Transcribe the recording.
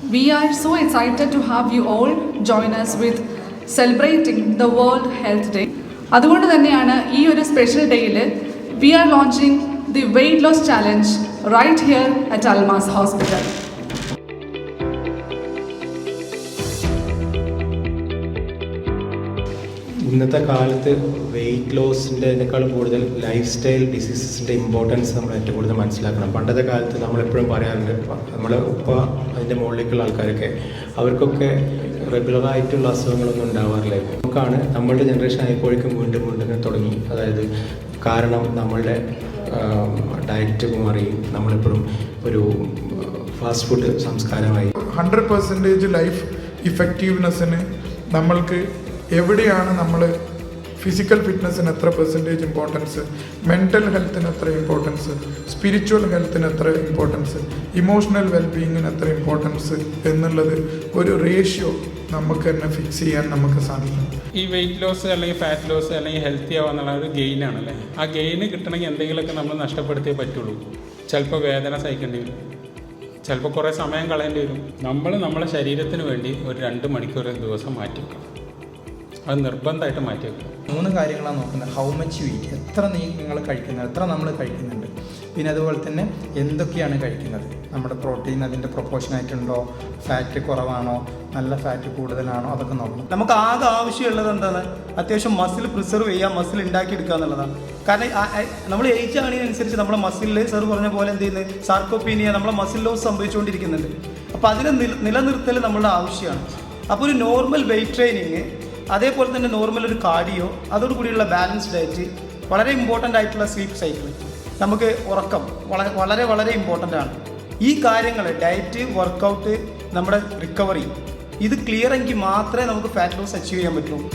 We are so excited to have you all join us with celebrating the World Health Day. അതുകൊണ്ട് തന്നെയാണ് ഈ ഒരു special ഡേയിൽ we are launching the weight loss challenge right here at Almas Hospital. ഇന്നത്തെ കാലത്ത് wait ലോസിൻ്റെതിനേക്കാളും കൂടുതൽ life style ഡിസീസസിൻ്റെ importance നമ്മൾ ഏറ്റവും കൂടുതൽ മനസ്സിലാക്കണം. പണ്ടത്തെ കാലത്ത് നമ്മളെപ്പോഴും പറയാറുണ്ട്, നമ്മുടെ ഉപ്പ അതിൻ്റെ മുകളിലേക്കുള്ള ആൾക്കാരൊക്കെ അവർക്കൊക്കെ റെഗുലറായിട്ടുള്ള അസുഖങ്ങളൊന്നും ഉണ്ടാവാറില്ലായിരുന്നു. നമുക്കാണ് നമ്മളുടെ ജനറേഷൻ ആയപ്പോഴേക്കും വീണ്ടും തുടങ്ങി. അതായത് കാരണം നമ്മളുടെ ഡയറ്റ് മാറി, നമ്മളെപ്പോഴും ഒരു ഫാസ്റ്റ് ഫുഡ് സംസ്കാരമായി. 100% ലൈഫ് ഇഫക്റ്റീവ്നെസ്സിന് നമ്മൾക്ക് എവിടെയാണ് നമ്മൾ ഫിസിക്കൽ ഫിറ്റ്നസ്സിന് എത്ര പെർസെൻറ്റേജ് ഇമ്പോർട്ടൻസ്, മെൻ്റൽ ഹെൽത്തിന് എത്ര ഇമ്പോർട്ടൻസ്, സ്പിരിച്വൽ ഹെൽത്തിന് എത്ര ഇമ്പോർട്ടൻസ്, ഇമോഷണൽ വെൽബീയിങ്ങിന് എത്ര ഇമ്പോർട്ടൻസ് എന്നുള്ളത് ഒരു റേഷ്യോ നമുക്ക് തന്നെ ഫിക്സ് ചെയ്യാൻ നമുക്ക് സാധിക്കും. ഈ വെയിറ്റ് ലോസ് അല്ലെങ്കിൽ ഫാറ്റ് ലോസ് അല്ലെങ്കിൽ ഹെൽത്തി ആവുക എന്നുള്ള ഒരു ഗെയിനാണല്ലേ. ആ ഗെയിന് കിട്ടണമെങ്കിൽ എന്തെങ്കിലുമൊക്കെ നമ്മൾ നഷ്ടപ്പെടുത്തിയേ പറ്റുള്ളൂ. ചിലപ്പോൾ വേദന സഹിക്കേണ്ടി വരും, ചിലപ്പോൾ കുറേ സമയം കളയേണ്ടി വരും. നമ്മളെ ശരീരത്തിന് വേണ്ടി ഒരു 2 മണിക്കൂർ ദിവസം മാറ്റി വെക്കണം. അത് നിർബന്ധമായിട്ട് മാറ്റി വെക്കണം. 3 കാര്യങ്ങളാണ് നോക്കുന്നത്. ഹൗ മച്ച് യു ഈറ്റ്, എത്ര നിങ്ങൾ കഴിക്കുന്നത്, എത്ര നമ്മൾ കഴിക്കുന്നുണ്ട്, പിന്നെ അതുപോലെ തന്നെ എന്തൊക്കെയാണ് കഴിക്കുന്നത്, നമ്മുടെ പ്രോട്ടീൻ അതിൻ്റെ പ്രൊപ്പോർഷനായിട്ടുണ്ടോ, ഫാറ്റ് കുറവാണോ, നല്ല ഫാറ്റ് കൂടുതലാണോ, അതൊക്കെ നോക്കണം. നമുക്ക് ആകെ ആവശ്യമുള്ളത് എന്താണ്, അത്യാവശ്യം മസിൽ പ്രിസർവ് ചെയ്യുക, മസിൽ ഉണ്ടാക്കിയെടുക്കുക എന്നുള്ളതാണ്. കാരണം നമ്മൾ ഏജ് ആണെന്നനുസരിച്ച് നമ്മുടെ മസിലിൽ സാർ പറഞ്ഞ പോലെ എന്ത് ചെയ്യുന്നത്, സാർക്കോപ്പീനിയ, നമ്മളെ മസിൽ ലോസ് സംഭവിച്ചുകൊണ്ടിരിക്കുന്നുണ്ട്. അപ്പോൾ അതിനെ നിലനിർത്തൽ നമ്മളുടെ ആവശ്യമാണ്. അപ്പോൾ ഒരു നോർമൽ വെയിറ്റ് ട്രെയിനിങ്, അതേപോലെ തന്നെ നോർമൽ ഒരു കാർഡിയോ, അതോടുകൂടിയുള്ള ബാലൻസ് ഡയറ്റ്, വളരെ ഇമ്പോർട്ടൻ്റ് ആയിട്ടുള്ള സ്ലീപ്പ് സൈക്കിൾ, നമുക്ക് ഉറക്കം വളരെ വളരെ ഇമ്പോർട്ടൻ്റ് ആണ്. ഈ കാര്യങ്ങൾ ഡയറ്റ്, വർക്കൗട്ട്, നമ്മുടെ റിക്കവറി, ഇത് ക്ലിയർ എങ്കിൽ മാത്രമേ നമുക്ക് ഫാറ്റ് ലോസ് അച്ചീവ് ചെയ്യാൻ പറ്റുള്ളൂ.